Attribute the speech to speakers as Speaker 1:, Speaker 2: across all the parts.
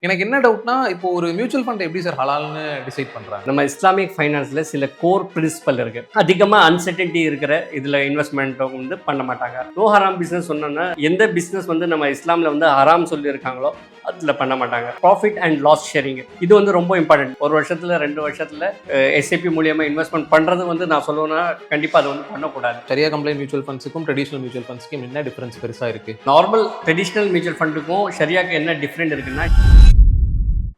Speaker 1: எனக்கு என்ன டவுட்னா, இப்போ ஒரு மியூச்சுவல் ஃபண்ட் எப்படி சார் ஹலால்னு டிசைட் பண்றாங்க?
Speaker 2: நம்ம இஸ்லாமிக் ஃபைனான்ஸில் சில கோர் பிரின்சிபல் இருக்கு. அதிகமாக அன்சர்டனிட்டி இருக்கிற இதில் இன்வெஸ்ட்மெண்ட் வந்து பண்ண மாட்டாங்க. நோ ஹராம் பிஸ்னஸ் சொன்னோன்னா எந்த பிஸ்னஸ் வந்து நம்ம இஸ்லாமில் வந்து ஹராம் சொல்லியிருக்காங்களோ அதில் பண்ண மாட்டாங்க. ப்ராஃபிட் அண்ட் லாஸ் ஷேரிங் இது வந்து ரொம்ப இம்பார்ட்டன்ட். ஒரு வருஷத்தில் 2 வருஷத்தில் எஸ்ஐபி மூலியமாக இன்வெஸ்ட்மெண்ட் பண்ணுறது வந்து நான் சொல்லுவேன்னா கண்டிப்பாக அதை வந்து பண்ணக்கூடாது.
Speaker 1: சரியா கம்ப்ளைண்ட் மியூச்சுவல் ஃபண்ட்ஸுக்கும் ட்ரெடிஷனல் மியூச்சுவல் ஃபண்ட்ஸ்க்கும் என்ன டிஃபரன்ஸ் பெருசா இருக்கு?
Speaker 2: நார்மல் ட்ரெடிஷ்னல் மியூச்சுவல் ஃபண்டுக்கும் ஷரியாக்கு என்ன டிஃப்ரெண்ட் இருக்குன்னா,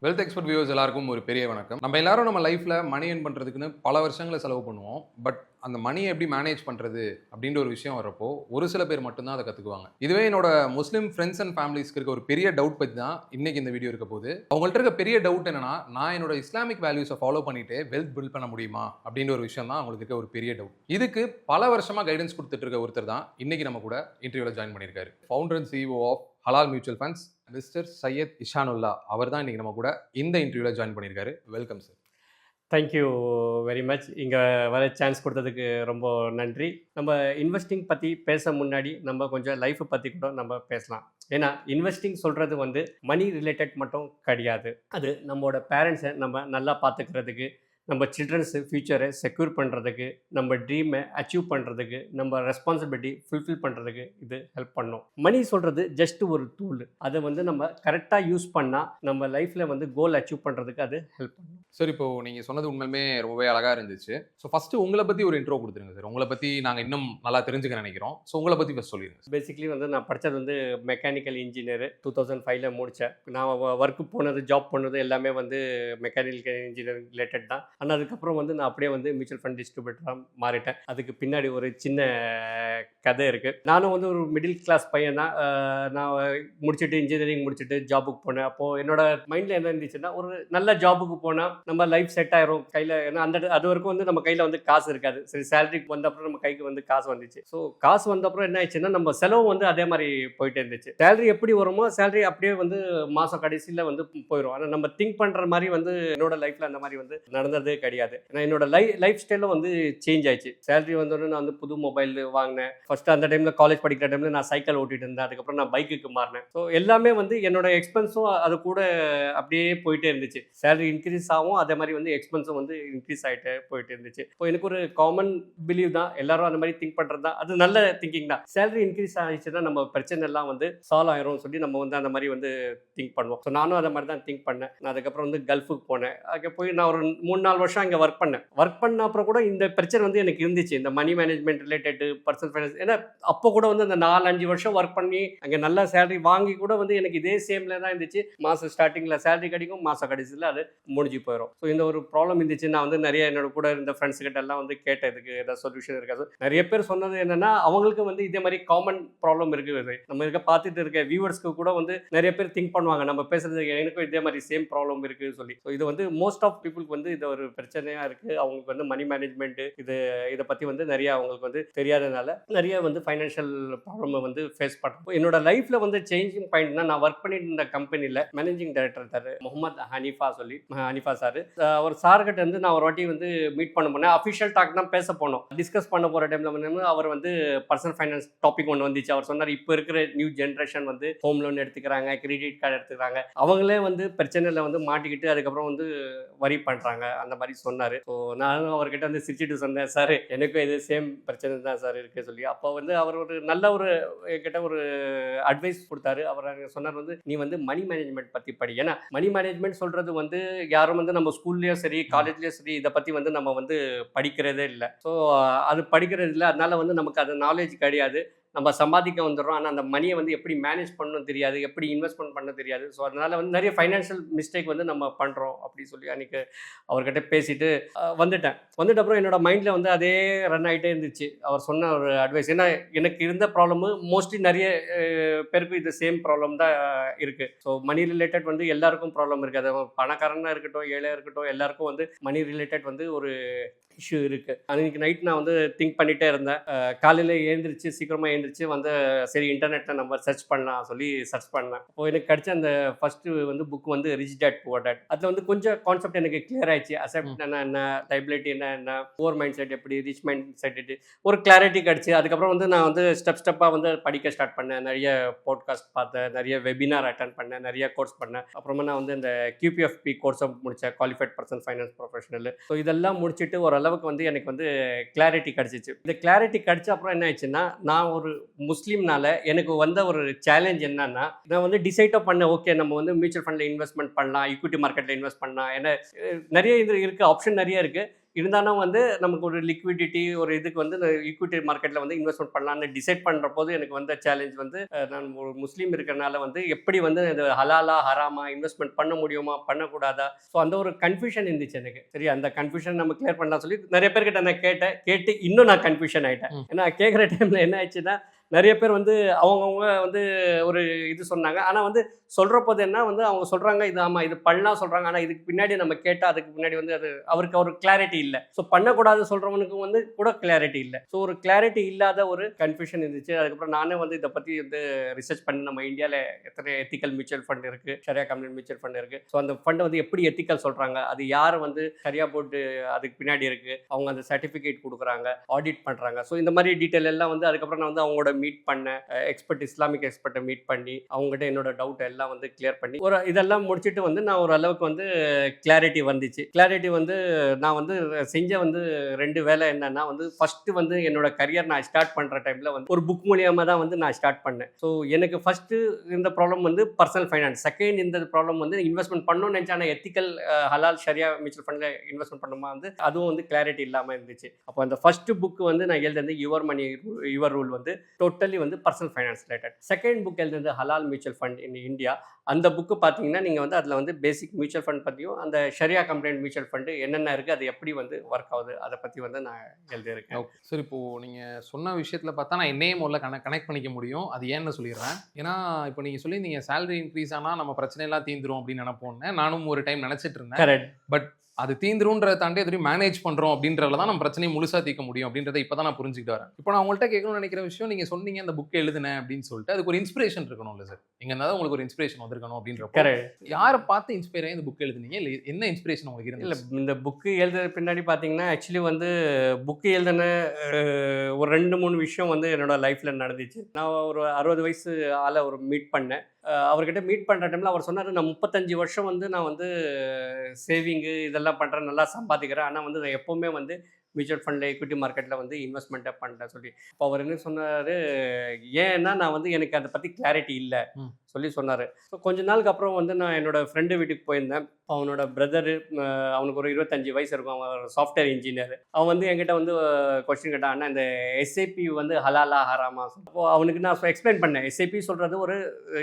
Speaker 1: வெல்த் எக்ஸ்பர்ட் வியூவர்ஸ் எல்லாருக்கும் ஒரு பெரிய வணக்கம். நம்ம எல்லாரும் நம்ம லைஃப்ல மணி ஏர்ன் பண்றதுக்குன்னு பல வருஷங்களை செலவு பண்ணுவோம். பட் அந்த மணியை எப்படி மேனேஜ் பண்றது அப்படின்ற ஒரு விஷயம் வரப்போ ஒரு சில பேர் மட்டும்தான் அதை கத்துக்குவாங்க. இதுவே என்னோட முஸ்லீம் ஃப்ரெண்ட்ஸ் அண்ட் ஃபேமிலிஸ்க்கு இருக்க ஒரு பெரிய டவுட் பத்தி தான் இன்னைக்கு இந்த வீடியோ இருக்க போகுது. அவங்கள்ட்ட இருக்க பெரிய டவுட் என்னன்னா, நான் என்னோட இஸ்லாமிக் வேல்யூஸை ஃபாலோ பண்ணிட்டு வெல்த் பில்ட் பண்ண முடியுமா அப்படின்ற ஒரு விஷயம் தான் அவங்களுக்கு இருக்க ஒரு பெரிய டவுட். இதுக்கு பல வருஷமா கைடன்ஸ் கொடுத்துட்டு இருக்க ஒருத்தர் தான் இன்னைக்கு நம்ம கூட இன்டர்வியூல ஜாயின் பண்ணியிருக்காரு. ஃபவுண்டர் அண்ட் சிஇஓ ஆஃப் ஹலால் மியூச்சுவல் ஃபண்ட்ஸ் மிஸ்டர் சையத் இஷானுல்லா. அவர் தான் இன்னைக்கு நம்ம கூட இந்த இன்டர்வியூல ஜாயின் பண்ணியிருக்காரு. Welcome sir.
Speaker 2: Thank you very much. இங்கே வர சான்ஸ் கொடுத்ததுக்கு ரொம்ப நன்றி. நம்ம இன்வெஸ்டிங் பற்றி பேச முன்னாடி நம்ம கொஞ்சம் லைஃப்பை பற்றி கூட நம்ம பேசலாம். ஏன்னா இன்வெஸ்டிங் சொல்கிறது வந்து மணி ரிலேட்டட் மட்டும் கிடையாது. அது நம்மளோட பேரண்ட்ஸை நம்ம நல்லா பார்த்துக்கிறதுக்கு, நம்ம சில்ட்ரன்ஸு ஃப்யூச்சரை செக்யூர் பண்ணுறதுக்கு, நம்ம ட்ரீமை அச்சீவ் பண்ணுறதுக்கு, நம்ம ரெஸ்பான்சிபிலிட்டி ஃபுல்ஃபில் பண்ணுறதுக்கு இது ஹெல்ப் பண்ணும். மணி சொல்கிறது ஜஸ்ட் ஒரு டூல். அதை வந்து நம்ம கரெக்டாக யூஸ் பண்ணால் நம்ம லைஃப்பில் வந்து கோல் அச்சீவ் பண்ணுறதுக்கு அது ஹெல்ப் பண்ணும்.
Speaker 1: சார், இப்போ நீங்கள் சொன்னது உண்மையுமே ரொம்பவே அழகாக இருந்துச்சு. ஸோ ஃபஸ்ட்டு உங்களை பற்றி ஒரு இன்ட்ரோ கொடுத்துருங்க சார். உங்களை பற்றி நாங்கள் இன்னும் நல்லா தெரிஞ்சுக்க நினைக்கிறோம். ஸோ உங்களை பற்றி ஃபஸ்ட் சொல்லிடுங்க.
Speaker 2: பேசிக்லி வந்து நான் படித்தது வந்து மெக்கானிக்கல் இன்ஜினியர் 2005 முடித்தேன். நான் ஒர்க்கு போனது, ஜாப் பண்ணது எல்லாமே வந்து மெக்கானிக்கல் இன்ஜினியரிங் ரிலேட்டட் தான். ஆனால் அதுக்கப்புறம் வந்து நான் அப்படியே வந்து மியூச்சுவல் ஃபண்ட் டிஸ்ட்ரிபியூட்டராக மாறிட்டேன். அதுக்கு பின்னாடி ஒரு சின்ன கதை இருக்குது. நானும் வந்து ஒரு மிடில் கிளாஸ் பையன் தான். நான் முடிச்சுட்டு இன்ஜினியரிங் முடிச்சுட்டு ஜாபுக்கு போனேன். அப்போது என்னோட மைண்டில் என்ன இருந்துச்சுன்னா, ஒரு நல்ல ஜாபுக்கு போனால் நம்ம லைஃப் செட் ஆயிரும் கையில். ஏன்னா அது வரைக்கும் வந்து நம்ம கையில் வந்து காசு இருக்காது. சரி, சேலரிக்கு வந்த அப்புறம் நம்ம கைக்கு வந்து காசு வந்துச்சு. ஸோ காசு வந்த அப்புறம் என்ன ஆயிடுச்சுன்னா, நம்ம செலவு வந்து அதே மாதிரி போயிட்டே இருந்துச்சு. சேலரி எப்படி வருமோ சேலரி அப்படியே வந்து மாதம் கடைசியில் வந்து போயிடும். ஆனால் நம்ம திங்க் பண்ணுற மாதிரி வந்து என்னோட லைஃப்பில் அந்த மாதிரி வந்து நடந்ததே கிடையாது. ஏன்னா என்னோட லைஃப் ஸ்டைலும் வந்து சேஞ்ச் ஆயிடுச்சு. சேலரி வந்தோடனே நான் வந்து புது மொபைல் வாங்கினேன். ஃபர்ஸ்ட் அந்த டைமில் காலேஜ் படிக்கிற டைமில் நான் சைக்கிள் ஓட்டிட்டு இருந்தேன். அதுக்கப்புறம் நான் பைக்குக்கு மாறினேன். ஸோ எல்லாமே வந்து என்னோட எக்ஸ்பென்ஸும் அது கூட அப்படியே போயிட்டே இருந்துச்சு. சேலரி இன்க்ரீஸ் ஆகும், அதே மாதிரி வந்து எக்ஸ்பென்ஸும் வந்து இன்க்ரீஸ் ஆகிட்டே போயிட்டு இருந்துச்சு. இப்போ எனக்கு ஒரு காமன் பிலீவ் தான், எல்லாரும் அந்த மாதிரி திங்க் பண்ணுறது தான். அது நல்ல திங்கிங் தான். சேலரி இன்க்ரீஸ் ஆகிடுச்சுன்னா நம்ம பிரச்சனை எல்லாம் வந்து சால்வ் ஆயிரும் சொல்லி நம்ம வந்து அந்த மாதிரி வந்து திங்க் பண்ணுவோம். ஸோ நானும் அதை மாதிரி தான் திங்க் பண்ணேன். நான் அதுக்கப்புறம் வந்து கல்ஃபுக்கு போனேன். அங்கே போய் நான் ஒரு 3-4 வருஷம் அங்கே ஒர்க் பண்ண அப்புறம் கூட இந்த பிரச்சனை வந்து எனக்கு இருந்துச்சு. இந்த money management related, personal finance. ஏன்னா அப்போ கூட வந்து அந்த 4-5 வருஷம் ஒர்க் பண்ணி அங்கே நல்ல சேலரி வாங்கி கூட வந்து எனக்கு இதே சேம்ல தான் இருந்துச்சு. மாதம் ஸ்டார்டிங்கில் சேலரி கிடைக்கும், மாதம் கடைசியில் அது முடிஞ்சு போயிடும். ஸோ இந்த ஒரு ப்ராப்ளம் இருந்துச்சு. நான் வந்து நிறைய என்னோட கூட இருந்த ஃப்ரெண்ட்ஸ் கிட்ட எல்லாம் வந்து கேட்டேன், இதுக்கு ஏதாவது சொல்யூஷன் இருக்காது. நிறைய பேர் சொன்னது என்னன்னா, அவங்களுக்கு வந்து இதே மாதிரி காமன் ப்ராப்ளம் இருக்குது. நம்ம இருக்க பார்த்துட்டு இருக்க வியூவர்ஸ்க்கு கூட வந்து நிறைய பேர் திங்க் பண்ணுவாங்க, நம்ம பேசுறது எனக்கும் இதே மாதிரி சேம் ப்ராப்ளம் இருக்குன்னு சொல்லி. ஸோ இது வந்து மோஸ்ட் ஆஃப் பீப்புளுக்கு வந்து இது ஒரு பிரச்சனையாக இருக்குது. அவங்களுக்கு வந்து மணி மேனேஜ்மெண்ட் இதை பற்றி வந்து நிறைய அவங்களுக்கு வந்து தெரியாதனால நிறைய வந்து ஃபைனான்ஷியல் ப்ராப்ளம் வந்து ஃபேஸ் பண்ணுறோம். என்னோட லைஃப்பில் வந்து சேஞ்சிங் பாயிண்ட்னா, நான் ஒர்க் பண்ணிட்டு இருந்த கம்பெனியில் மேனேஜிங் டைரக்டர் இருந்தார், முகமது ஹனீஃபா சார். அவர் சார்கிட்ட வந்து நான் ஒரு வாட்டி வந்து மீட் பண்ண போனேன். அஃபிஷியல் டாக் தான் பேச போனோம். டிஸ்கஸ் பண்ண போகிற டைமில் வந்து அவர் வந்து பர்சனல் ஃபைனான்ஸ் டாபிக் ஒன்று வந்துச்சு. அவர் சொன்னார், இப்போ இருக்கிற நியூ ஜென்ரேஷன் வந்து ஹோம் லோன் எடுத்துக்கிறாங்க, கிரெடிட் கார்டு எடுத்துக்கிறாங்க, அவங்களே வந்து பிரச்சனையில் வந்து மாட்டிக்கிட்டு அதுக்கப்புறம் வந்து வரி பண்ணுறாங்க அந்த மாதிரி சொன்னார். ஸோ நானும் அவர்கிட்ட வந்து சிரிச்சிட்டு சொன்னேன், சார் எனக்கும் இது சேம் பிரச்சனை தான் சார் இருக்குது சொல்லி. அப்போ வந்து அவர் ஒரு நல்ல ஒரு கிட்ட ஒரு அட்வைஸ் கொடுத்தாரு. அவர் சொன்னார் வந்து, நீ வந்து மணி மேனேஜ்மெண்ட் பற்றி படி. ஏன்னா மணி மேனேஜ்மெண்ட் சொல்கிறது வந்து யாரும் வந்து நம்ம ஸ்கூல்லேயும் சரி காலேஜ்லேயும் சரி இதை பற்றி வந்து நம்ம வந்து படிக்கிறதே இல்லை. ஸோ அது படிக்கிறது இல்லை, அதனால வந்து நமக்கு அது நாலேஜ் கிடையாது. நம்ம சம்பாதிக்க வந்துடுறோம், ஆனால் அந்த மணியை வந்து எப்படி மேனேஜ் பண்ணணும் தெரியாது, எப்படி இன்வெஸ்ட்மெண்ட் பண்ண தெரியாது. ஸோ அதனால் வந்து நிறைய ஃபைனான்ஷியல் மிஸ்டேக் வந்து நம்ம பண்ணுறோம் அப்படி சொல்லி அன்றைக்கி அவர்கிட்ட பேசிட்டு வந்துட்ட அப்புறம் என்னோட மைண்டில் வந்து அதே ரன் ஆகிட்டே இருந்துச்சு அவர் சொன்ன ஒரு அட்வைஸ். ஏன்னா எனக்கு இருந்த ப்ராப்ளமு மோஸ்ட்லி நிறைய பேருக்கு இது சேம் ப்ராப்ளம் தான் இருக்குது. ஸோ மணி ரிலேட்டட் வந்து எல்லாருக்கும் ப்ராப்ளம் இருக்குது. அது பணக்காரனாக இருக்கட்டும், ஏழையாக இருக்கட்டும், எல்லாருக்கும் வந்து மணி ரிலேட்டட் வந்து ஒரு இஷ்யூ இருக்குது. அன்றைக்கி நைட் நான் வந்து திங்க் பண்ணிகிட்டே இருந்தேன். காலையில் சீக்கிரமாக எழுந்திரிச்சு வந்து சரி இன்டர்நெட்டில் நம்ம சர்ச் பண்ணலாம் சொல்லி சர்ச் பண்ணேன். அப்போ எனக்கு கிடைச்ச அந்த ஃபஸ்ட்டு வந்து புக் வந்து ரிச் டேட் புவர் டேட். அதில் வந்து கொஞ்சம் கான்செப்ட் எனக்கு கிளியர் ஆயிடுச்சு. அசெப்ட் என்ன, லைபிலிட்டி என்ன, புவர் மைண்ட் செட் எப்படி, ரிச் மைண்ட் செட் ஒரு கிளாரிட்டி கிடச்சி. அதுக்கப்புறம் வந்து நான் வந்து ஸ்டெப்பாக வந்து படிக்க ஸ்டார்ட் பண்ணேன். நிறைய பாட்காஸ்ட் பார்த்தேன், நிறைய வெபினார் அட்டன் பண்ணேன், நிறைய கோர்ஸ் பண்ணேன். அப்புறமா நான் வந்து இந்த QPFP கோர்ஸை முடித்தேன், qualified person finance professional. So இதெல்லாம் முடிச்சுட்டு ஓரளவுக்கு வந்து எனக்கு வந்து கிளாரிட்டி கிடச்சிச்சு. இந்த கிளாரிட்டி கிடச்ச அப்புறம் என்ன ஆயிடுச்சுன்னா, நான் ஒரு முஸ்லீம்னால எனக்கு வந்த ஒரு சேலஞ்ச் என்னன்னா, நான் வந்து டிசைடாக பண்ணேன், ஓகே நம்ம வந்து மியூச்சுவல் ஃபண்டில் இன்வெஸ்ட்மெண்ட் பண்ணலாம், ஈக்விட்டி மார்க்கெட்டில் இன்வெஸ்ட் பண்ணலாம். ஏன்னா நிறைய இது இருக்குது, ஆப்ஷன் நிறைய இருக்குது. இருந்தாலும் வந்து நமக்கு ஒரு லிக்விடிட்டி ஒரு இதுக்கு வந்து ஈக்விட்டி மார்க்கெட்டில் வந்து இன்வெஸ்ட்மெண்ட் பண்ணலான்னு டிசைட் பண்ணுற போது எனக்கு வந்த சேலஞ்ச் வந்து நான் ஒரு முஸ்லீம் இருக்கிறனால வந்து எப்படி வந்து இது ஹலாலா ஹராமா இன்வெஸ்ட்மெண்ட் பண்ண முடியுமா பண்ணக்கூடாதா. ஸோ அந்த ஒரு கன்ஃபியூஷன் இருந்துச்சு எனக்கு. சரி அந்த கன்ஃபியூஷன் நம்ம கிளியர் பண்ணலாம் சொல்லி நிறைய பேர்கிட்ட நான் கேட்டு இன்னும் நான் கன்ஃபியூஷன் ஆகிட்டேன். ஏன்னா கேட்குற டைமில் என்ன ஆயிடுச்சுன்னா, நிறைய பேர் வந்து அவங்கவுங்க வந்து ஒரு இது சொன்னாங்க. ஆனால் வந்து சொல்கிற போது என்ன வந்து அவங்க சொல்கிறாங்க இது ஆமாம் இது பண்ணலாம் சொல்கிறாங்க. ஆனால் இதுக்கு பின்னாடி நம்ம கேட்டால் அதுக்கு பின்னாடி வந்து அது அவருக்கு ஒரு கிளாரிட்டி இல்லை. ஸோ பண்ணக்கூடாது சொல்கிறவனுக்கு வந்து கூட கிளாரிட்டி இல்லை. ஸோ ஒரு கிளாரிட்டி இல்லாத ஒரு கன்ஃபியூஷன் இருந்துச்சு. அதுக்கப்புறம் நானே வந்து இதை பற்றி வந்து ரிசர்ச் பண்ணி நம்ம இந்தியாவில் எத்தனை எத்திக்கல் மியூச்சுவல் ஃபண்ட் இருக்குது, ஷரியா கம்பெனி மியூச்சுவல் ஃபண்ட் இருக்குது. ஸோ அந்த ஃபண்டை வந்து எப்படி எத்திக்கல் சொல்கிறாங்க, அது யார் வந்து ஷரியா போர்டு அதுக்கு பின்னாடி இருக்குது, அவங்க அந்த சர்டிஃபிகேட் கொடுக்குறாங்க, ஆடிட் பண்ணுறாங்க. ஸோ இந்த மாதிரி டீட்டெயில் எல்லாம் வந்து அதுக்கப்புறம் நான் வந்து அவங்களோட மீட் பண்ணேன், எக்ஸ்பர்ட் இஸ்லாமிக் எக்ஸ்பர்ட்டை மீட் பண்ணி அவங்ககிட்ட என்னோட டவுட் எல்லாம் வந்து கிளியர் பண்ணி ஒரு இதெல்லாம் முடிச்சுட்டு வந்து நான் ஒரு அளவுக்கு வந்து கிளாரிட்டி வந்துச்சு. கிளாரிட்டி வந்து நான் வந்து செஞ்ச வந்து 2 வேலை என்னன்னா வந்து ஃபர்ஸ்ட் வந்து என்னோட கரியர் நான் ஸ்டார்ட் பண்ற டைம்ல வந்து ஒரு புக் மூலியமா தான் வந்து நான் ஸ்டார்ட் பண்ணேன். ஸோ எனக்கு ஃபர்ஸ்ட் இந்த ப்ராப்ளம் வந்து பர்சனல் ஃபைனான்ஸ், செகண்ட் இந்த ப்ராப்ளம் வந்து இன்வெஸ்ட்மெண்ட் பண்ணணும்னு நினைச்சான எத்திக்கல் ஹலால் ஷரியா மியூச்சுவல் ஃபண்ட்ல இன்வெஸ்ட்மெண்ட் பண்ணுமா வந்து அதுவும் வந்து கிளாரிட்டி இல்லாமல் இருந்துச்சு. அப்போ அந்த ஃபர்ஸ்ட் புக் வந்து நான் எழுதுனது யுவர் மணி யுவர் ரூல் வந்து டோட்டலி வந்து personal finance related. Second book எழுதுனது ஹலால் மியூச்சுவல் ஃபண்ட் இன் இந்தியா. அந்த புக்கு பார்த்தீங்கன்னா நீங்கள் வந்து அதில் வந்து பேசிக் மியூச்சுவல் ஃபண்ட் பற்றியும் அந்த ஷரியா கம்ப்ளைண்ட் மியூச்சுவல் ஃபண்டு என்னென்ன இருக்குது, அது எப்படி வந்து ஒர்க் ஆகுது, அதை பற்றி வந்து நான் எழுதியிருக்கேன்.
Speaker 1: ஓகே சார், இப்போது நீங்கள் சொன்ன விஷயத்தில் பார்த்தா நான் என்னையே முதல்ல கனெக்ட் பண்ணிக்க முடியும். அது ஏன்னு சொல்லிடுறேன். ஏன்னா இப்போ நீங்கள் சொல்லி நீங்கள் சேலரி இன்க்ரீஸ் ஆனால் நம்ம பிரச்சனையெல்லாம் தீந்துரும் அப்படின்னு நினைப்போன்னு நானும் ஒரு டைம் நினச்சிட்டு இருந்தேன்.
Speaker 2: கரெக்ட்.
Speaker 1: பட் அது தீந்துருன்றதை தாண்டி எதுவும் மேனேஜ் பண்ணுறோம் அப்படின்றதுல தான் நம்ம பிரச்சனையை முழுசாக தீர்க்க முடியும் அப்படின்றத இப்போ தான் நான் புரிஞ்சுக்கிட்டு வரேன். இப்போ நான் உங்கள்கிட்ட கேட்கணும்னு நினைக்கிற விஷயம், நீங்கள் சொன்னீங்க அந்த புக்கை எழுதுனேன் அப்படின்னு சொல்லிட்டு அதுக்கு ஒரு இன்ஸ்பிரேஷன் இருக்கணும்ல சார். இங்கே இருந்தால் உங்களுக்கு ஒரு இன்ஸ்பிரேஷன் வந்திருக்கணும் அப்படின்றப்போ
Speaker 2: கரெக்ட்.
Speaker 1: யாரை பார்த்து இன்ஸ்பயர் ஆகி இந்த புக் எழுதுனீங்க, இல்லை என்ன இன்ஸ்பிரேஷன் உங்களுக்கு
Speaker 2: இல்லை
Speaker 1: இருந்துச்சு?
Speaker 2: இந்த புக்கு எழுதுற பின்னாடி பார்த்தீங்கன்னா ஆக்சுவலி வந்து புக்கு எழுதின ஒரு 2-3 விஷயம் வந்து என்னோட லைஃப்பில் நடந்துச்சு. நான் ஒரு 60 வயசு ஆளை ஒரு மீட் பண்ணேன். அவர்கிட்ட மீட் பண்ணுற டைமில் அவர் சொன்னார், நான் 35 வருஷம் வந்து நான் வந்து சேவிங்கு இதெல்லாம் பண்ணுறேன், நல்லா சம்பாதிக்கிறேன், ஆனால் வந்து நான் எப்போவுமே வந்து மியூச்சுவல் ஃபண்டில் ஈக்விட்டி மார்க்கெட்டில் வந்து இன்வெஸ்ட்மெண்ட்டை பண்ணுறேன் சொல்லி. இப்போ அவர் என்ன சொன்னார், ஏன்னா நான் வந்து எனக்கு அதை பற்றி கிளாரிட்டி இல்லை சொல்லி சொன்னார். ஸோ கொஞ்ச நாளுக்கு அப்புறம் வந்து நான் என்னோடய ஃப்ரெண்டு வீட்டுக்கு போயிருந்தேன். அவனோட பிரதரு, அவனுக்கு ஒரு 25 வயசு இருக்கும், அவன் ஒரு சாஃப்ட்வேர் இன்ஜினியர். அவன் வந்து என்கிட்ட வந்து கொஸ்டின் கேட்டான், அண்ணா இந்த எஸ்ஐபி வந்து ஹலாலா ஹராமா. அப்போ அவனுக்கு நான் எக்ஸ்பிளைன் பண்ணேன், எஸ்ஐபி சொல்கிறது ஒரு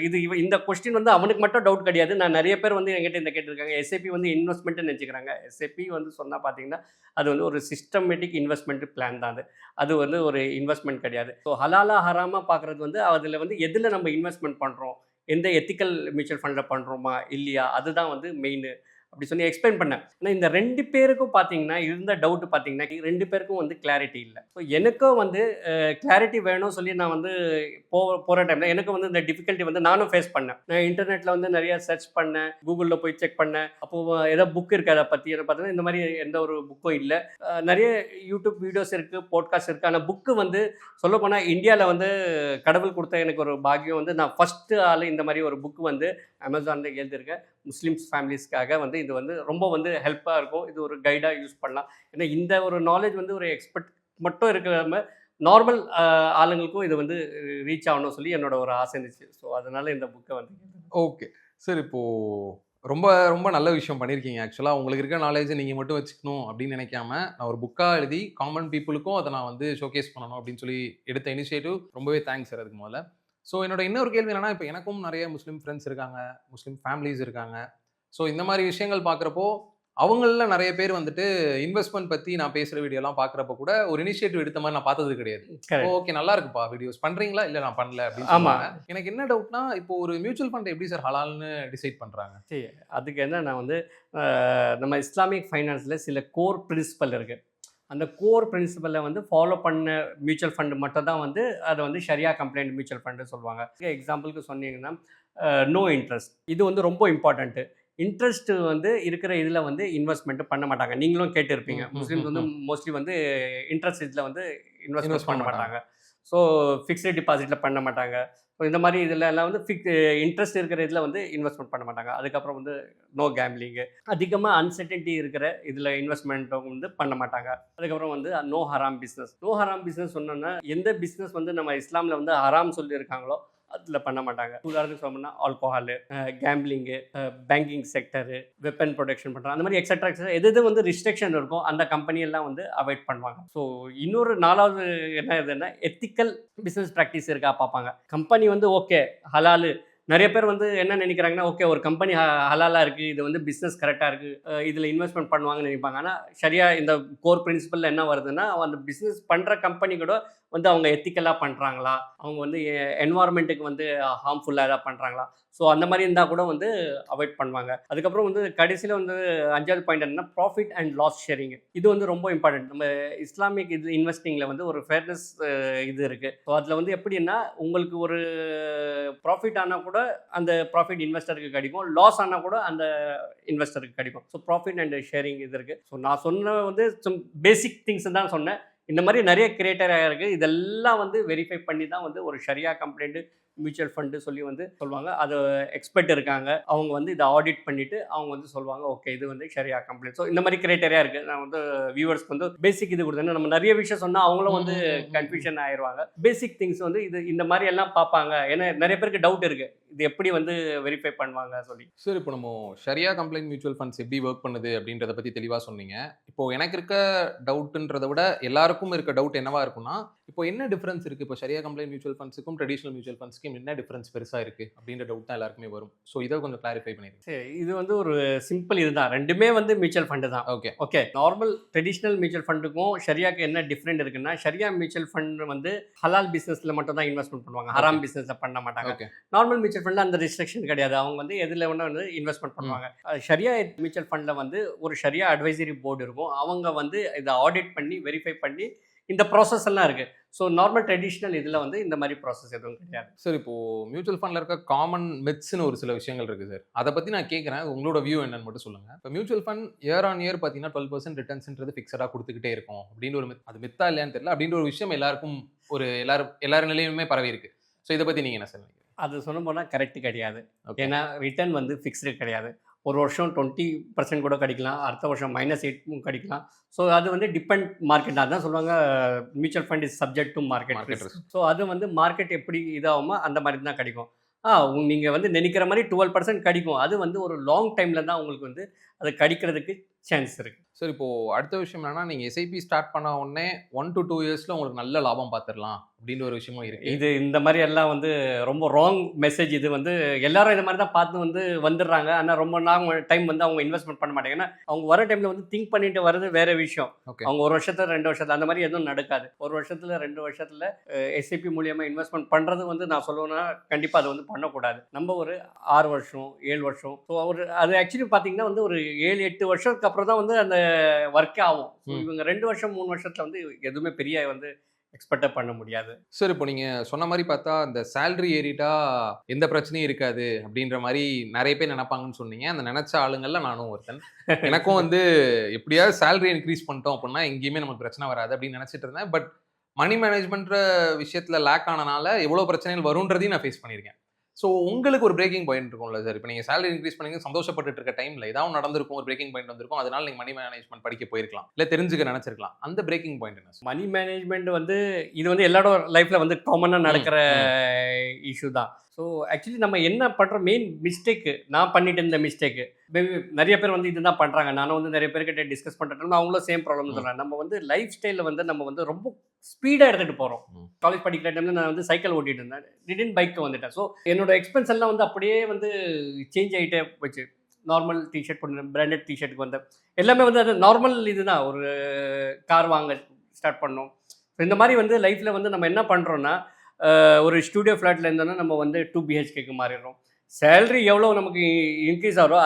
Speaker 2: இது இந்த கொஸ்டின் வந்து அவனுக்கு மட்டும் டவுட் கிடையாது, நான் நிறைய பேர் வந்து என்கிட்ட இந்த கேட்டிருக்காங்க. எஸ்ஐபி வந்து இன்வெஸ்ட்மெண்ட்டு நினச்சிக்கிறாங்க. எஸ்ஐபி வந்து சொன்னால் பார்த்தீங்கன்னா அது வந்து ஒரு சிஸ்டமேட்டிக் இன்வெஸ்ட்மெண்ட் பிளான் தான். அது வந்து ஒரு இன்வெஸ்ட்மெண்ட் கிடையாது. ஸோ ஹலாலா ஹராமா பார்க்குறது வந்து அதில் வந்து எதில் நம்ம இன்வெஸ்ட்மெண்ட் பண்ணுறோம், எந்த எத்திக்கல் மியூச்சுவல் ஃபண்டில் பண்ணுறோமா இல்லையா, அதுதான் வந்து மெயின் அப்படி சொல்லி எக்ஸ்பிளைன் பண்ணேன். ஆனால் இந்த 2 பேருக்கும் பார்த்தீங்கன்னா இருந்த டவுட்டு பார்த்தீங்கன்னா 2 பேருக்கும் வந்து கிளாரிட்டி இல்லை. ஸோ எனக்கும் வந்து கிளாரிட்டி வேணும் சொல்லி நான் வந்து போகிற டைமில் எனக்கு வந்து இந்த டிஃபிகல்ட்டி வந்து நானும் ஃபேஸ் பண்ணேன். நான் இன்டர்நெட்டில் வந்து நிறைய சர்ச் பண்ணேன், கூகுளில் போய் செக் பண்ணேன். அப்போது ஏதாவது புக் இருக்குது அதை பற்றி பார்த்தீங்கன்னா இந்த மாதிரி எந்த ஒரு புக்கும் இல்லை. நிறைய யூடியூப் வீடியோஸ் இருக்குது, பாட்காஸ்ட் இருக்குது. ஆனால் புக்கு வந்து சொல்லப்போனால் இந்தியாவில் வந்து கடவுள் கொடுத்த எனக்கு ஒரு பாக்கியம் வந்து நான் ஃபஸ்ட்டு ஆள் இந்த மாதிரி ஒரு புக்கு வந்து அமேசானில் எழுதியிருக்கேன். முஸ்லீம்ஸ் ஃபேமிலிஸ்க்காக வந்து இது வந்து ரொம்ப வந்து ஹெல்ப்பாக இருக்கும். இது ஒரு கைடாக யூஸ் பண்ணலாம். ஏன்னா இந்த ஒரு நாலேஜ் வந்து ஒரு எக்ஸ்பர்ட் மட்டும் இருக்கிற நார்மல் ஆளுங்களுக்கும் இது வந்து ரீச் ஆகணும் சொல்லி என்னோட ஒரு ஆசை இருந்துச்சு. ஸோ அதனால இந்த புக்கை வந்து
Speaker 1: ஓகே சார், இப்போது ரொம்ப ரொம்ப நல்ல விஷயம் பண்ணியிருக்கீங்க. ஆக்சுவலாக உங்களுக்கு இருக்க நாலேஜை நீங்கள் மட்டும் வச்சுக்கணும் அப்படின்னு நினைக்காம நான் ஒரு புக்காக எழுதி காமன் பீப்புளுக்கும் அதை நான் வந்து ஷோகேஸ் பண்ணணும் அப்படின்னு சொல்லி எடுத்த இனிஷியேட்டிவ் ரொம்பவே தேங்க்ஸ் சார் அதுக்கு முதல்ல. ஸோ என்னோட இன்னொரு கேள்வி என்னன்னா, இப்போ எனக்கும் நிறைய முஸ்லீம் ஃப்ரெண்ட்ஸ் இருக்காங்க, முஸ்லீம் ஃபேமிலிஸ் இருக்காங்க. ஸோ இந்த மாதிரி விஷயங்கள் பார்க்குறப்போ அவங்களில் நிறைய பேர் வந்துட்டு இன்வெஸ்ட்மெண்ட் பற்றி நான் பேசுகிற வீடியோலாம் பார்க்குறப்ப கூட ஒரு இனிஷியேட்டிவ் எடுத்த மாதிரி நான் பார்த்தது கிடையாது. ஓகே நல்லா இருக்குப்பா வீடியோஸ் பண்ணுறீங்களா, இல்லை நான் பண்ணல அப்படின்னு. ஆமாம், எனக்கு என்ன டவுட்னா இப்போ ஒரு மியூச்சுவல் ஃபண்ட் எப்படி சார் ஹலால்னு டிசைட் பண்ணுறாங்க?
Speaker 2: சரி, அதுக்கு என்ன நான் வந்து நம்ம இஸ்லாமிக் ஃபைனான்ஸில் சில கோர் பிரின்சிபல் இருக்குது. அந்த கோர் பிரின்சிபலை வந்து ஃபாலோ பண்ண மியூச்சுவல் ஃபண்டு மட்டும் தான் வந்து அதை வந்து ஷரியா கம்ப்ளைண்ட் மியூச்சுவல் ஃபண்டு சொல்லுவாங்க. எக்ஸாம்பிளுக்கு சொன்னீங்கன்னா நோ இன்ட்ரெஸ்ட், இது வந்து ரொம்ப இம்பார்ட்டண்ட்டு. இன்ட்ரெஸ்ட் வந்து இருக்கிற இதில் வந்து இன்வெஸ்ட்மெண்ட் பண்ண மாட்டாங்க. நீங்களும் கேட்டிருப்பீங்க, முஸ்லீம்ஸ் வந்து மோஸ்ட்லி வந்து இன்ட்ரெஸ்ட் இதில் வந்து இன்வெஸ்ட்மெண்ட் பண்ண மாட்டாங்க. ஸோ ஃபிக்ஸ்டு டிபாசிட்டில் பண்ண மாட்டாங்க. ஸோ இந்த மாதிரி இதில் எல்லாம் வந்து இன்ட்ரெஸ்ட் இருக்கிற இதில் வந்து இன்வெஸ்ட்மெண்ட் பண்ண மாட்டாங்க. அதுக்கப்புறம் வந்து நோ கேம்லிங்கு, அதிகமாக அன்சர்டனிட்டி இருக்கிற இதில் இன்வெஸ்ட்மெண்ட்டும் வந்து பண்ண மாட்டாங்க. அதுக்கப்புறம் வந்து நோ ஹராம் பிஸ்னஸ். நோ ஹராம் பிஸ்னஸ் சொன்னோன்னா எந்த பிஸ்னஸ் வந்து நம்ம இஸ்லாமில் வந்து ஹராம் சொல்லியிருக்காங்களோ அதில் பண்ண மாட்டாங்க. உதாரணத்துக்கு சொல்லணும்னா alcohol, gambling, banking sector, weapon production பண்ணுறாங்க, அந்த மாதிரி எக்ஸட்ரா எது வந்து ரிஸ்ட்ரிக்ஷன் இருக்கும் அந்த கம்பெனியெல்லாம் வந்து அவாய்ட் பண்ணுவாங்க. ஸோ இன்னொரு 4வது என்ன இதுன்னா எத்திக்கல் பிஸ்னஸ் ப்ராக்டிஸ் இருக்கா பார்ப்பாங்க. கம்பெனி வந்து ஓகே ஹலாலு, நிறைய பேர் வந்து என்ன நினைக்கிறாங்கன்னா, ஓகே ஒரு கம்பெனி ஹலாலாக இருக்குது, இது வந்து பிஸ்னஸ் கரெக்டாக இருக்குது, இதில் இன்வெஸ்ட்மெண்ட் பண்ணுவாங்கன்னு நினைப்பாங்க. ஆனால் சரியா இந்த கோர் பிரின்சிபல் என்ன வருதுன்னா, அந்த பிஸ்னஸ் பண்ணுற கம்பெனி கூட வந்து அவங்க எத்திக்கலாக பண்ணுறாங்களா, அவங்க வந்து என்வாரன்மெண்ட்டுக்கு வந்து ஹார்ம்ஃபுல்லாக எதாவது பண்ணுறாங்களா, ஸோ அந்த மாதிரி இருந்தால் கூட வந்து அவாய்ட் பண்ணுவாங்க. அதுக்கப்புறம் வந்து கடைசியில் வந்து 5வது பாயிண்ட் என்னன்னா ப்ராஃபிட் அண்ட் லாஸ் ஷேரிங். இது வந்து ரொம்ப இம்பார்ட்டன்ட். நம்ம இஸ்லாமிக் இது இன்வெஸ்டிங்கில் வந்து ஒரு ஃபேர்னஸ் இது இருக்குது. ஸோ அதில் வந்து எப்படின்னா, உங்களுக்கு ஒரு ப்ராஃபிட் ஆனால் கூட அந்த ப்ராஃபிட் இன்வெஸ்டருக்கு கிடைக்கும், லாஸ் ஆனால் கூட அந்த இன்வெஸ்டருக்கு கிடைக்கும். ஸோ ப்ராஃபிட் அண்ட் ஷேரிங் இது இருக்குது. ஸோ நான் சொன்ன வந்து சம் பேசிக் திங்ஸ் தான் சொன்னேன். இந்த மாதிரி நிறைய கிரியேட்டராக இருக்குது. இதெல்லாம் வந்து வெரிஃபை பண்ணி தான் வந்து ஒரு ஷரியா கம்ப்ளைண்ட்டு மியூச்சுவல் ஃபண்டு சொல்லி வந்து சொல்லுவாங்க. அது எக்ஸ்பர்ட் இருக்காங்க, அவங்க வந்து இதை ஆடிட் பண்ணிவிட்டு அவங்க வந்து சொல்லுவாங்க ஓகே இது வந்து ஷரியா கம்ப்ளைண்ட். ஸோ இந்த மாதிரி கிரைட்டரியா இருக்குது. நான் வந்து வியூவர்ஸ்க்கு வந்து பேசிக் இது கொடுத்தேன். நம்ம நிறைய விஷயம் சொன்னால் அவங்களும் வந்து கன்ஃபியூஷன் ஆயிடுவாங்க. பேசிக் திங்ஸ் வந்து இது இந்த மாதிரி எல்லாம் பார்ப்பாங்க. ஏன்னா நிறைய பேருக்கு டவுட் இருக்குது, இது எப்படி வந்து வெரிஃபை பண்ணுவாங்க சொல்லி.
Speaker 1: சார், இப்போ நம்ம ஷரியா கம்ப்ளைண்ட் மியூச்சுவல் ஃபண்ட்ஸ் எப்படி ஒர்க் பண்ணுது அப்படின்றத பற்றி தெளிவாக சொன்னீங்க. இப்போ எனக்கு இருக்க டவுட்டுன்றதை விட எல்லாருக்கும் இருக்க டவுட் என்னவா இருக்குன்னா, இப்போ என்ன டிஃபரன்ஸ் இருக்குது, இப்போ ஷரியா கம்ப்ளைண்ட் மியூச்சுவல் ஃபண்ட்ஸுக்கும் ட்ரெடிஷனல் மியூச்சுவல் ஃபண்ட்ஸ்க்கும் என்ன டிஃபரன்ஸ் பெருசாக இருக்குது அப்படின்ற டவுட் தான் எல்லாருக்குமே வரும். ஸோ இதை கொஞ்சம் கிளாரிஃபை பண்ணிடுங்க.
Speaker 2: சரி, இது வந்து ஒரு சிம்பிள் இதுதான். ரெண்டுமே வந்து மியூச்சுவல் ஃபண்டு தான். ஓகே நார்மல் ட்ரெடிஷ்னல் மியூச்சுவல் ஃபண்டுக்கும் ஷரியாக்கு என்ன டிஃப்ரெண்ட் இருக்குன்னா, ஷரியா மியூச்சுவல் ஃபண்ட் வந்து ஹலால் பிஸ்னஸில் மட்டும் தான் இன்வெஸ்ட்மெண்ட் பண்ணுவாங்க, ஹராம் பிஸ்னஸில் பண்ண மாட்டாங்க. நார்மல் மியூச்சுவல் ஃபண்டில் அந்த ரெஸ்ட்ரிக்ஷன் கிடையாது. அவங்க வந்து எதில் வேணா வந்து இன்வெஸ்ட்மெண்ட் பண்ணுவாங்க. ஷரியா மியூச்சுவல் ஃபண்டில் வந்து ஒரு ஷரியா அட்வைசரி போர்டு இருக்கும். அவங்க வந்து இதை ஆடிட் பண்ணி வெரிஃபை பண்ணி இந்த ப்ராசஸ் எல்லாம் இருக்குது. ஸோ நார்மல் ட்ரெடிஷ்னல் இதில் வந்து இந்த மாதிரி ப்ராசஸ் எதுவும் கிடையாது.
Speaker 1: சார், இப்போது மியூச்சுவல் ஃபண்டில் இருக்க காமன் மித்ஸ்னு ஒரு சில விஷயங்கள் இருக்குது சார். அதை பற்றி நான் கேட்குறேன், உங்களோட வியூ என்னன்னு மட்டும் சொல்லுங்கள். இப்போ mutual fund year on year பார்த்தீங்கன்னா 12% ரிட்டர்ன்ஸ்ன்றது ஃபிக்ஸடாக கொடுத்துக்கிட்டே இருக்கும் அப்படின்னு ஒரு அது மித்தா இல்லையான்னு தெரியல, அப்படின்ற ஒரு விஷயம் எல்லாருக்கும் ஒரு எல்லார் நிலையுமே பரவி இருக்கு. ஸோ இதை பற்றி நீங்கள் என்ன சார் நினைக்கிறீங்க?
Speaker 2: அது சொல்ல போனால் கரெக்ட் கிடையாது. ஏன்னா ரிட்டர்ன் வந்து ஃபிக்ஸ்டு கிடையாது. ஒரு வருஷம் 20% கூட கிடைக்கலாம், அடுத்த வருஷம் -8 கிடைக்கலாம். ஸோ அது வந்து டிபெண்ட் மார்க்கெட். அதான் சொல்லுவாங்க mutual fund is subject to market. So அது வந்து மார்க்கெட் எப்படி இதாகுமோ அந்த மாதிரி தான் கிடைக்கும். நீங்கள் வந்து நினைக்கிற மாதிரி 12% கிடைக்கும். அது வந்து ஒரு லாங் டைமில் தான் உங்களுக்கு வந்து அது கிடைக்கிறதுக்கு சான்ஸ் இருக்குது.
Speaker 1: சார், இப்போது அடுத்த விஷயம் என்னன்னா, நீங்கள் எஸ்ஐபி ஸ்டார்ட் பண்ண உடனே 1 to 2 இயர்ஸில் உங்களுக்கு நல்ல லாபம் பார்த்துடலாம் அப்படின்ற ஒரு விஷயமும் இருக்குது.
Speaker 2: இது இந்த மாதிரி எல்லாம் வந்து ரொம்ப ராங் மெசேஜ். இது வந்து எல்லாரும் இது மாதிரி தான் பார்த்து வந்து வந்துடுறாங்க. ஆனால் ரொம்ப நாள் டைம் வந்து அவங்க இன்வெஸ்ட்மெண்ட் பண்ண மாட்டாங்க. ஏன்னா அவங்க வர டைமில் வந்து திங்க் பண்ணிட்டு வர்றது வேற விஷயம். அவங்க 1 வருஷத்துல 2 வருஷத்துல அந்த மாதிரி எதுவும் நடக்காது. 1 வருஷத்துல 2 வருஷத்துல எஸ்ஐபி மூலியமாக இன்வெஸ்ட்மெண்ட் பண்ணுறது வந்து நான் சொல்லுவேன்னா கண்டிப்பாக அது வந்து பண்ணக்கூடாது. நம்ம ஒரு 6 வருஷம் 7 வருஷம் ஸோ அது ஆக்சுவலி பார்த்தீங்கன்னா வந்து ஒரு 7-8 வருஷத்துக்கு அப்புறம் தான் வந்து அந்த ஒர்க்கே ஆகும். இவங்க 2 வருஷம் 3 வருஷத்துல வந்து எதுவுமே பெரிய வந்து எக்ஸ்பெக்ட் பண்ண முடியாது.
Speaker 1: சார், இப்போ நீங்கள் சொன்ன மாதிரி பார்த்தா அந்த சேலரி ஏறிட்டா எந்த பிரச்சனையும் இருக்காது அப்படின்ற மாதிரி நிறைய பேர் நினைப்பாங்கன்னு சொன்னீங்க. அந்த நினைச்ச ஆளுங்கள்ல நானும் ஒருத்தன். எனக்கும் வந்து எப்படியாவது சேலரி இன்க்ரீஸ் பண்ணிட்டோம் அப்படின்னா எங்கேயுமே நமக்கு பிரச்சனை வராது அப்படின்னு நினச்சிட்டு இருந்தேன். பட் மணி மேனேஜ்மெண்ட்ற விஷயத்தில் லேக் ஆனனால எவ்வளோ பிரச்சனைகள் வரும்ன்றதையும் நான் ஃபேஸ் பண்ணியிருக்கேன். ஸோ உங்களுக்கு ஒரு பிரேக்கிங் பாயிண்ட் இருக்கும்ல சார். இப்போ நீங்கள் சேலரி இன்க்ரீஸ் பண்ணி சந்தோஷப்பட்டு இருக்க டைமில் ஏதாவது நடந்திருக்கும், ஒரு பிரேக்கிங் பாயிண்ட் வந்திருக்கும். அதனால நீங்கள் மணி மேனேஜ்மெண்ட் படிக்க போயிருக்கலாம், இல்லை தெரிஞ்சுக்க நினச்சிருக்கலாம். அந்த பிரேக்கிங் பாயிண்ட் என்ன?
Speaker 2: மணி மேனேஜ்மெண்ட் வந்து இது வந்து எல்லாரோட லைஃப்பில் வந்து காமனாக நடக்கிற இஷ்யூ தான். ஸோ ஆக்சுவலி நம்ம என்ன பண்ணுறோம், மெயின் மிஸ்டேக்கு நான் பண்ணிட்டு இருந்த மிஸ்டேக்கு மேபி நிறைய பேர் வந்து இதுதான் பண்ணுறாங்க. நானும் வந்து நிறைய பேர்கிட்ட டிஸ்கஸ் பண்ணுறேன், அவங்களும் சேம் ப்ராப்ளம் சொல்கிறேன். நம்ம வந்து லைஃப் ஸ்டைலில் வந்து நம்ம வந்து ரொம்ப ஸ்பீடாக எடுத்துகிட்டு போகிறோம். காலேஜ் படிக்கிற டைமில் நான் வந்து சைக்கிள் ஓட்டிகிட்டு இருந்தேன், திடீர்னு பைக்கு வந்துட்டேன். ஸோ என்னோட எக்ஸ்பென்ஸ் எல்லாம் வந்து அப்படியே வந்து சேஞ்ச் ஆகிட்டே போச்சு. நார்மல் டிஷர்ட் பண்ண பிராண்டட் டிஷர்ட்டுக்கு வந்தேன். எல்லாமே வந்து அது நார்மல் இதுதான். ஒரு கார் வாங்க ஸ்டார்ட் பண்ணோம். ஸோ இந்த மாதிரி வந்து லைஃப்பில் வந்து நம்ம என்ன பண்ணுறோன்னா, ஒரு ஸ்டூடியோ ஃப்ளாட்டில் இருந்தோன்னா நம்ம வந்து 2 BHKக்கு மாறிடுறோம். சேலரி எவ்வளோ நமக்கு இன்க்ரீஸ் ஆகிறோ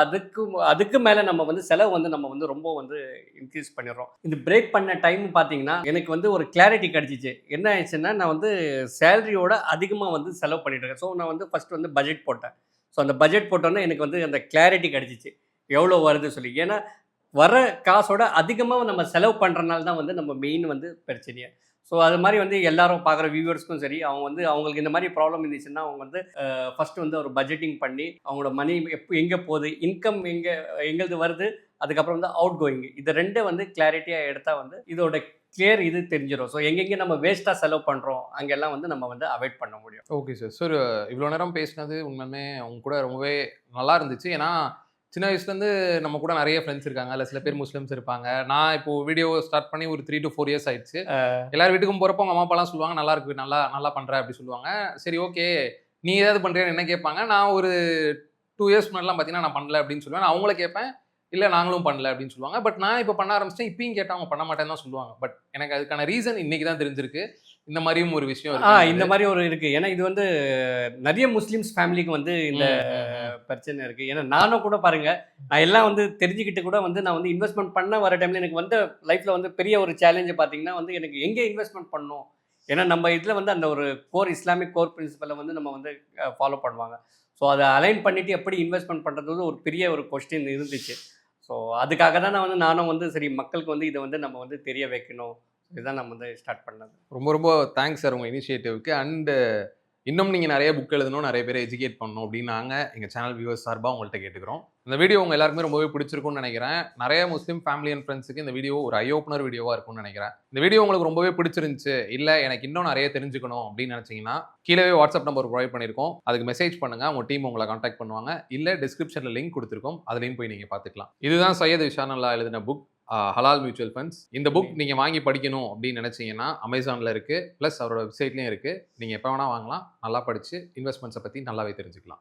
Speaker 2: அதுக்கு மேலே நம்ம வந்து செலவு வந்து நம்ம வந்து ரொம்ப வந்து இன்க்ரீஸ் பண்ணிடுறோம். இந்த பிரேக் பண்ண டைம் பார்த்தீங்கன்னா எனக்கு வந்து ஒரு கிளாரிட்டி கிடச்சிச்சு. என்ன ஆயிடுச்சுன்னா நான் வந்து சேலரியோட அதிகமாக வந்து செலவு பண்ணிட்டு இருக்கேன். ஸோ நான் வந்து ஃபஸ்ட்டு வந்து பட்ஜெட் போட்டேன். ஸோ அந்த பட்ஜெட் போட்டோன்னே எனக்கு வந்து அந்த கிளாரிட்டி கிடச்சிச்சு எவ்வளோ வருது சொல்லி. ஏன்னா வர காசோட அதிகமாக நம்ம செலவு பண்ணுறனால தான் வந்து நம்ம மெயின் வந்து பிரச்சனையே. ஸோ அது மாதிரி வந்து எல்லாரும் பார்க்குற வியூவர்ஸ்க்கும் சரி, அவங்க வந்து அவங்களுக்கு இந்த மாதிரி ப்ராப்ளம் இருந்துச்சுன்னா அவங்க வந்து ஃபஸ்ட்டு வந்து ஒரு பட்ஜெட்டிங் பண்ணி அவங்களோட மணி எங்கே போகுது, இன்கம் எங்கேருந்து வருது, அதுக்கப்புறம் வந்து அவுட் கோயிங், இது 2 வந்து கிளாரிட்டியாக எடுத்தால் வந்து இதோட கிளியர் இது தெரிஞ்சிடும். ஸோ எங்கெங்கே நம்ம வேஸ்ட்டாக செலவு பண்ணுறோம் அங்கெல்லாம் வந்து நம்ம வந்து அவாய்ட் பண்ண முடியும்.
Speaker 1: Okay sir. சார் இவ்வளோ நேரம் பேசினது உண்மையுமே உங்க கூட ரொம்பவே நல்லா இருந்துச்சு. ஏன்னா சின்ன வயசுலேருந்து நம்ம கூட நிறைய ஃப்ரெண்ட்ஸ் இருக்காங்க. அதில் சில பேர் முஸ்லிம்ஸ் இருப்பாங்க. நான் இப்போ வீடியோ ஸ்டார்ட் பண்ணி ஒரு 3 to 4 இயர்ஸ் ஆயிடுச்சு. எல்லார் வீட்டுக்கும் போகிறப்போ அவங்க அம்மா அப்பாலாம் சொல்லுவாங்க, நல்லா இருக்கு, நல்லா நல்லா பண்ணுற அப்படி சொல்லுவாங்க. சரி ஓகே, நீ ஏதாவது பண்ணுறியான்னு என்ன கேட்பாங்க. நான் ஒரு 2 இயர்ஸ் முன்னாடிலாம் பார்த்தீங்கன்னா நான் பண்ணல அப்படின்னு சொல்லுவேன். நான் அவங்கள கேட்பேன், இல்லை நாங்களும் பண்ணல அப்படின்னு சொல்லுவாங்க. பட் நான் இப்போ பண்ண ஆரம்பிச்சிட்டேன். இப்பயும் கேட்டால் அவங்க பண்ண மாட்டேன்னு தான் சொல்லுவாங்க. பட் எனக்கு அதுக்கான ரீசன் இன்னைக்கு தான் தெரிஞ்சிருக்கு. இந்த மாதிரியும் ஒரு விஷயம் இருக்கு.
Speaker 2: இந்த மாதிரி ஒரு இருக்குது. ஏன்னா இது வந்து நிறைய முஸ்லீம்ஸ் ஃபேமிலிக்கு வந்து இந்த பிரச்சனை இருக்குது. ஏன்னா நானும் கூட பாருங்கள், நான் எல்லாம் வந்து தெரிஞ்சுக்கிட்டு கூட வந்து நான் வந்து இன்வெஸ்ட்மெண்ட் பண்ண வர டைமில் எனக்கு வந்து லைஃப்பில் வந்து பெரிய ஒரு சேலஞ்சு பார்த்தீங்கன்னா வந்து எனக்கு எங்கே இன்வெஸ்ட்மெண்ட் பண்ணணும். ஏன்னா நம்ம இதில் வந்து அந்த ஒரு இஸ்லாமிக் கோர் பிரின்சிபலை வந்து நம்ம வந்து ஃபாலோ பண்ணுவாங்க. ஸோ அதை அலைன் பண்ணிவிட்டு எப்படி இன்வெஸ்ட்மெண்ட் பண்ணுறது ஒரு பெரிய ஒரு கொஸ்டின் இருந்துச்சு. ஸோ அதுக்காக தான் நானும் வந்து சரி மக்களுக்கு வந்து இதை வந்து நம்ம வந்து தெரிய வைக்கணும். இதுதான் நம்ம வந்து ஸ்டார்ட் பண்ணது.
Speaker 1: ரொம்ப ரொம்ப தேங்க்ஸ் சார் உங்கள் இனிஷியேட்டிவ்க்கு. அண்டு இன்னும் நீங்கள் நிறைய புக் எழுதணும், நிறைய பேரை எஜுகேட் பண்ணணும் அப்படின்னு நாங்கள் எங்கள் சேனல் வியூவர்ஸ் சார்பாக உங்கள்கிட்ட கேட்டுக்கிறோம். இந்த வீடியோ உங்கள் எல்லாருக்குமே ரொம்பவே பிடிச்சிருக்கும்னு நினைக்கிறேன். நிறைய முஸ்லீம் ஃபேமிலி அண்ட் ஃப்ரெண்ட்ஸுக்கு இந்த வீடியோ ஒரு ஐ ஓப்பனர் வீடியோவாக இருக்கும்னு நினைக்கிறேன். இந்த வீடியோ உங்களுக்கு ரொம்பவே பிடிச்சிருந்துச்சு, இல்லை எனக்கு இன்னும் நிறைய தெரிஞ்சுக்கணும் அப்படின்னு நினச்சிங்கன்னா கீழே வாட்ஸ்அப் நம்பர் ப்ரொவைட் பண்ணியிருக்கோம். அதுக்கு மெசேஜ் பண்ணுங்கள், உங்கள் டீம் உங்களை கான்டாக்ட் பண்ணுவாங்க. இல்லை டிஸ்கிரிப்ஷனில் லிங்க் கொடுத்துருக்கோம், அதுலேயும் போய் நீங்கள் பார்த்துக்கலாம். இதுதான் சையத் விஷானல்லா எழுதின புக் ஹலால் மியூச்சுவல் ஃபண்ட்ஸ். இந்த புக் நீங்கள் வாங்கி படிக்கணும் அப்படின்னு நினச்சிங்கன்னா அமேசானில் இருக்குது, ப்ளஸ் அவரோட வெப்சைட்லேயும் இருக்குது. நீங்கள் எப்போ வேணால் வாங்கலாம். நல்லா படித்து இன்வெஸ்ட்மெண்ட்ஸை பற்றி நல்லாவே தெரிஞ்சுக்கலாம்.